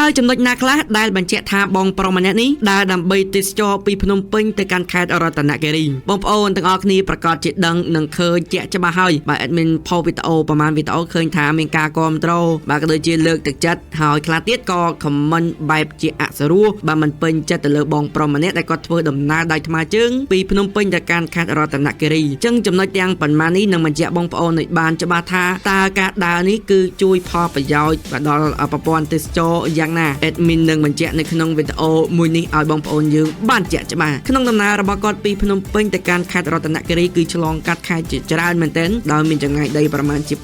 ហើយចំណុចណាខ្លះដែលបញ្ជាក់ថាបងប្រុសម្នាក់នេះដើរដើម្បីទេសចរពីភ្នំពេញទៅកាន់ខេត្តរតនគិរីបងប្អូនទាំងអស់គ្នាប្រកាសជាដឹងនឹងឃើញជាក់ច្បាស់ហើយបាទ admin ផុសវីដេអូប្រហែលវីដេអូឃើញថាមានការគាំទ្របាទក៏ដូចជាលើកទឹកចិត្តហើយខ្លះទៀតក៏ comment បែបជាអសរោះបាទមិនពេញចិត្តទៅលើបងប្រុសម្នាក់ដែលគាត់ធ្វើដំណើរដោយថ្មើរជើងពីភ្នំពេញទៅកាន់ខេត្តរតនគិរីអញ្ចឹងចំណុចទាំងប៉ុន្មាននេះនឹងបញ្ជាក់បងប្អូនឲ្យបានច្បាស់ថាតើការដើរនេះគឺជួយផលប្រយោជន៍ដល់ប្រព័ន្ធទេសចរយ៉ាងណា admin នឹងបញ្ជាក់នៅក្នុងវីដេអូមួយនេះឲ្យបងប្អូនយើងបានជាក់ច្បាស់ក្នុងដំណើររបស់គាត់ពីភ្នំពេញទៅកាន់ខេត្តរតនគិរីគឺឆ្លងកាត់ខេត្តជាច្រើនមែនទែនដោយមានចម្ងាយដីប្រមាណជា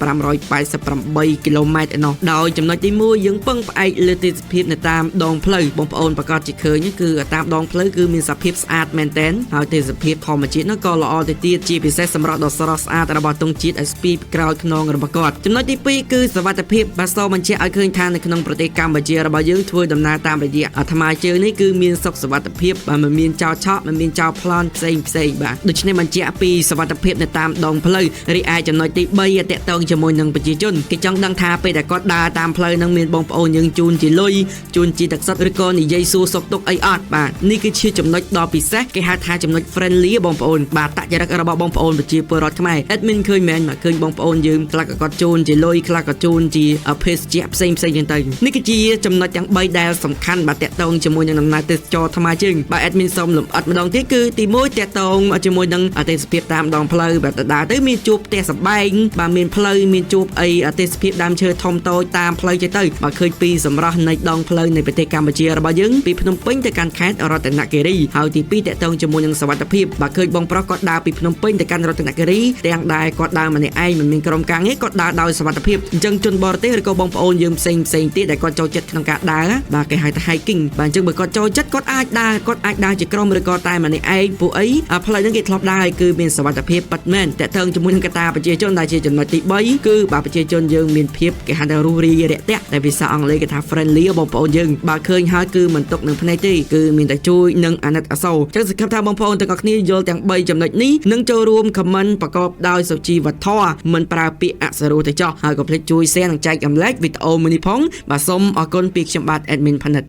588គីឡូម៉ែត្រឯណោះដោយចំណុចទី1យើងពឹងផ្អែកលើទេសភាពនៅតាមដងផ្លូវបងប្អូនប្រកាសជាឃើញគឺតាមដងផ្លូវគឺមានសភាពស្អាតមែនទែនហើយទេសភាពធម្មជាតិនោះក៏ល្អទៅទៀតជាពិសេសសម្រាប់ដ៏ស្រស់ស្អាតរបស់ទង់ជាតិឲ្យស្ពីក្រោយខ្នងរបស់គាត់ចំណុចទី2គឺសុវត្ថិភាពបាទសូមបញ្ជាក់ឲ្យឃើញថានៅក្នុងប្រទេសកម្ពុជារបស់យើងធ្វើដំណើរតាមរយៈថ្មើរជើងនេះគឺមានសុខសុវត្ថិភាពបាទមិនមានចោរឆក់មិនមានចោរប្លន់ផ្សេងបាទដូច្នេះបញ្ជាក់ពីសុវត្ថិភាពនៅតាមដងផ្លូវរីឯចំណុចទី3តកតងជាមួយនឹងប្រជាជនគេចង់ដឹងថាពេលដែលគាត់ដើរតាមផ្លូវនឹងមានបងប្អូនយើងជូនជាលុយជូនជាទឹកសុទ្ធឬក៏និយាយសួរសុខទុក្ខអីអត់បាទនេះគឺជាចំណុចដ៏ពិសេសគេហៅថាចំណុច friendly បងប្អូនបាទតចរិតរបស់បងប្អូនប្រជាពលរដ្ឋខ្មែរ admin ឃើញមែនឃើញបងប្អូនយើងខ្លះក៏គាត់ជូនជាលុយខ្លះក៏ជូនជាភេសជ្ជៈផ្សេងចឹងទៅនេះគឺជាចំណុចទាំង3ដែលសំខាន់បាទតកតងជាមួយនឹងដំណើរទេសចរថ្មើរជើងបាទ admin សូមលម្អិតម្ដងទៀតគឺទី1តកតងជាមួយនឹងទេសភាពតាមដងផ្លូវបាទដើរទៅមានជួបផ្ទះសម្បែងបាទមានផ្លូវមានជួបអីទេសភាពដើមឈើធំតូចតាមផ្លូវទៅបាទឃើញពីសម្រស់នៃដងផ្លូវនៃប្រទេសកម្ពុជារបស់យើងពីភ្នំពេញទៅកាន់ខេត្តរតនគិរីហើយទី2តកតងជាមួយនឹងសុវត្ថិភាពបាទឃើញបងប្រុសគាត់ដើរពីភ្នំពេញទៅកាន់រតនគិរីទាំងដែលគាត់ដើរម្នាក់ឯងមិនមានក្រុមការងារគាត់ដើរដោយសុវត្ថិភាពអញ្ចឹងជនបរទេសឬក៏បងប្អូនយើងផ្សេងទៀតដែលគាត់ចូលចិត្តក្នុងការដើរបាទគេហៅថា hiking បាទអញ្ចឹងបើគាត់ចូលចិត្តគាត់អាចដើរជាក្រុមឬក៏តែម្នាក់ឯងពួកអីផ្លូវហ្នឹងគេធ្លាប់ដើរគឺមានសុវត្ថិភាពពិតមែនតកតងជាមួយនឹងកត្តាប្រជាជនដែលជាចំណុចទី3គឺបាទប្រជាជនយើងមានភាពគេហៅថារស់រាយរាក់ទាក់ដែលភាសាអង់គ្លេសគេថា friendly បងប្អូនយើងបាទឃើញហើយគឺមិនຕົកនឹងភ្នែកទេគឺមានតែជួយនឹងអាណិតអាសូរអញ្ចឹងសង្ឃឹមថាបងប្អូនទាំងអស់គ្នាយល់ទាំង3ចំណុចនេះនឹងចូលរួម comment ប្រកបដោយសុជីវធម៌មិនប្រើពាក្យអសរោះទៅចោះហើយកុំភ្លេចជួយ share និងចែកចម្លែកវីដេអូមួយនេះផងបាទសូមអរគុណពីខ្ញុំបាទ admin ផានិត